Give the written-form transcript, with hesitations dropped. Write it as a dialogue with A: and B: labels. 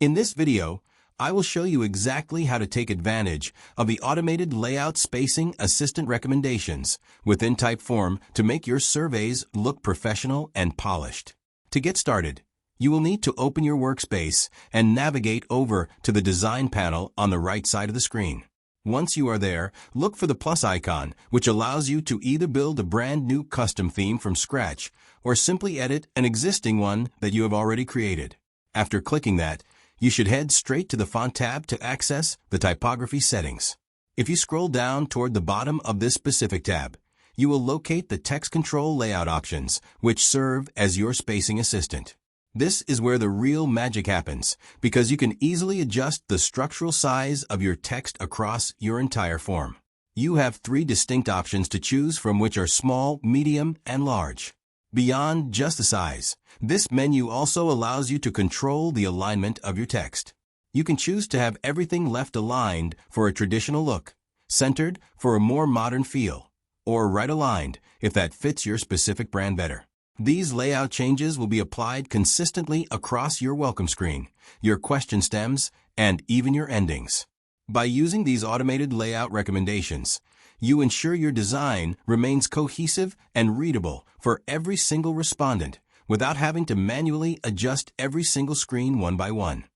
A: In this video, I will show you exactly how to take advantage of the automated layout spacing assistant recommendations within Typeform to make your surveys look professional and polished. To get started, you will need to open your workspace and navigate over to the Design panel on the right side of the screen. Once you are there, look for the plus icon, which allows you to either build a brand new custom theme from scratch or simply edit an existing one that you have already created. After clicking that, you should head straight to the Font tab to access the typography settings. If you scroll down toward the bottom of this specific tab, you will locate the text control layout options, which serve as your spacing assistant. This is where the real magic happens, because you can easily adjust the structural size of your text across your entire form. You have 3 distinct options to choose from, which are small, medium, and large. Beyond just the size, this menu also allows you to control the alignment of your text. You can choose to have everything left aligned for a traditional look, centered for a more modern feel, or right aligned if that fits your specific brand better. These layout changes will be applied consistently across your welcome screen, your question stems, and even your endings. By using these automated layout recommendations, you ensure your design remains cohesive and readable for every single respondent without having to manually adjust every single screen one by one.